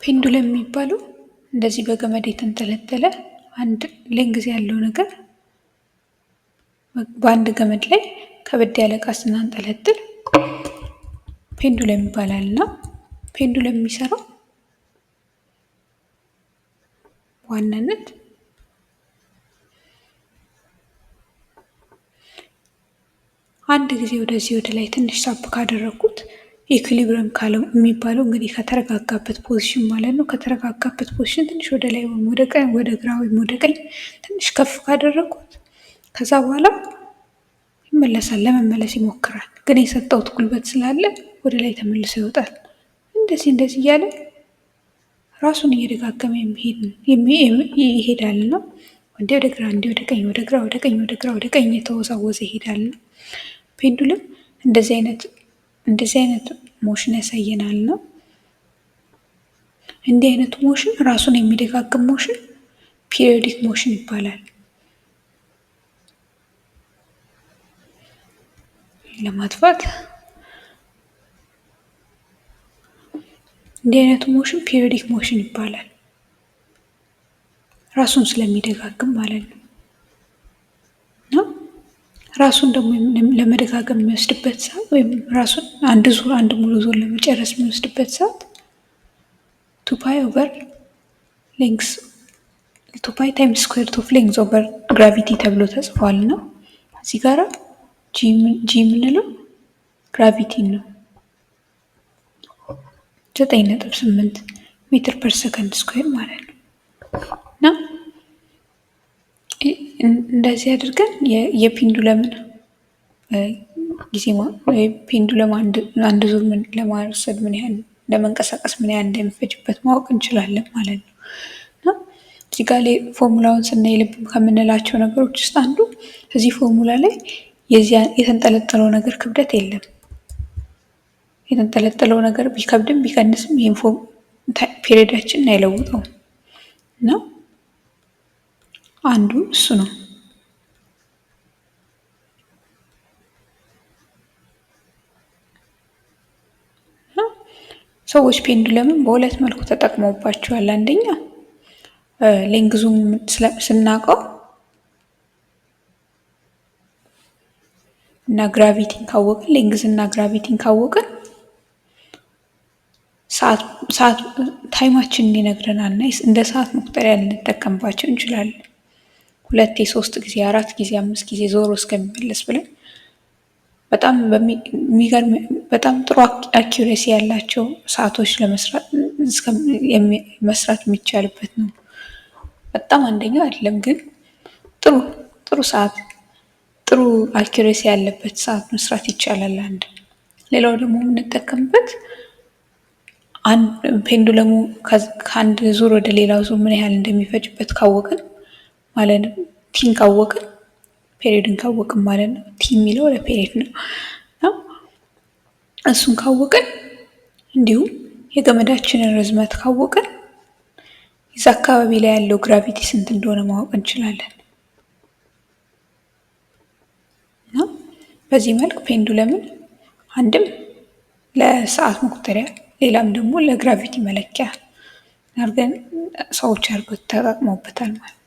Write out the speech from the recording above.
ፔንዱለም የሚባለው እንደዚህ በገመድ የተንጠለጠለ አንድ ሌንግዝ ያለው ነገር በአንድ ገመድ ላይ ከበድ ያለ ዕቃ ስናንጠለጥል ፔንዱለም ይባላል። እና ፔንዱለም የሚሰራው ዋናነት አንድ ጊዜ ወደዚህ ወደ ላይ ትንሽ ሳብ ካደረግኩት ኢኩሊብረም ካለው የሚባለው እንግዲህ ከተረጋጋበት ፖዚሽን ማለት ነው። ከተረጋጋበት ፖዚሽን ትንሽ ወደ ላይ ወይም ወደ ቀኝ ወደ ግራ ወይም ወደ ቀኝ ትንሽ ከፍ ካደረግኩት ከዛ በኋላ ይመለሳል፣ ለመመለስ ይሞክራል። ግን የሰጠሁት ጉልበት ስላለ ወደ ላይ ተመልሶ ይወጣል። እንደዚህ እንደዚህ እያለ ራሱን እየደጋገመ ይሄዳል ነው። እንዴ ወደ ግራ፣ እንዴ ወደ ቀኝ፣ ወደ ግራ፣ ወደ ቀኝ፣ ወደ ግራ፣ ወደ ቀኝ የተወዛወዘ ይሄዳል ነው። ፔንዱለም እንደዚህ አይነት ሞሽን ያሳየናል ነው። እንዲህ አይነቱ ሞሽን ራሱን የሚደጋግም ሞሽን ፒሪዮዲክ ሞሽን ይባላል። ለማጥፋት እንዲህ አይነቱ ሞሽን ፒሪዮዲክ ሞሽን ይባላል። ራሱን ስለሚደጋግም ማለት ነው። ራሱን ደግሞ ለመደጋገም የሚወስድበት ሰዓት ወይም ራሱን አንድ ሙሉ ዞን ለመጨረስ የሚወስድበት ሰዓት ቱፓይ ታይምስ ስኩዌር ኦፍ ሌንግዝ ኦቨር ግራቪቲ ተብሎ ተጽፏል ነው። እዚህ ጋራ ጂ የምንለው ግራቪቲ ነው። 9.8 ሜትር ፐር ሰከንድ ስኩዌር ማለት ነው። እና እንደዚህ አድርገን የፔንዱለምን ጊዜ ፔንዱለም አንድ ዙር ለማውሰድ ምን ያህል ለመንቀሳቀስ ምን ያህል እንደሚፈጅበት ማወቅ እንችላለን ማለት ነው። እና እዚህ ጋር ላይ ፎርሙላውን ስናይ ልብ ከምንላቸው ነገሮች ውስጥ አንዱ እዚህ ፎርሙላ ላይ የዚያ የተንጠለጠለው ነገር ክብደት የለም። የተንጠለጠለው ነገር ቢከብድም ቢቀንስም ይህን ፔሪዮዳችንን አይለውጠውም። እና አንዱ እሱ ነው። ሰዎች ፔንዱለምን በሁለት መልኩ ተጠቅመውባቸዋል። አንደኛ ሌንግዙን ስናውቀው እና ግራቪቲን ካወቅን ሌንግዝ እና ግራቪቲን ካወቅን ሰዓት ታይማችንን ይነግረናል እና እንደ ሰዓት መቁጠሪያ ልንጠቀምባቸው እንችላለን። 2 3 ጊዜ 4 ጊዜ 5 ጊዜ ዞሮ እስከሚመለስ ብለን በጣም ጥሩ አኪሬሲ ያላቸው ሰዓቶች መስራት የሚቻልበት ነው። በጣም አንደኛው አይደለም ግን ጥሩ ሰዓት ጥሩ አኪሬሲ ያለበት ሰዓት መስራት ይቻላል። ሌላው ደግሞ የምንጠቀምበት ፔንዱለሙ ከአንድ ዙር ወደ ሌላው ዙር ምን ያህል እንደሚፈጅበት ካወቅን ማለት ነው። ቲን ካወቅን ፔሪዮድን ካወቅን ማለት ነው። ቲ የሚለው ለፔሪዮድ ነው። እሱን ካወቅን እንዲሁም የገመዳችንን ርዝመት ካወቅን እዛ አካባቢ ላይ ያለው ግራቪቲ ስንት እንደሆነ ማወቅ እንችላለን። እና በዚህ መልክ ፔንዱለምን አንድም ለሰዓት መቁጠሪያ ሌላም ደግሞ ለግራቪቲ መለኪያ አድርገን ሰዎች ተጠቅመውበታል ማለት ነው።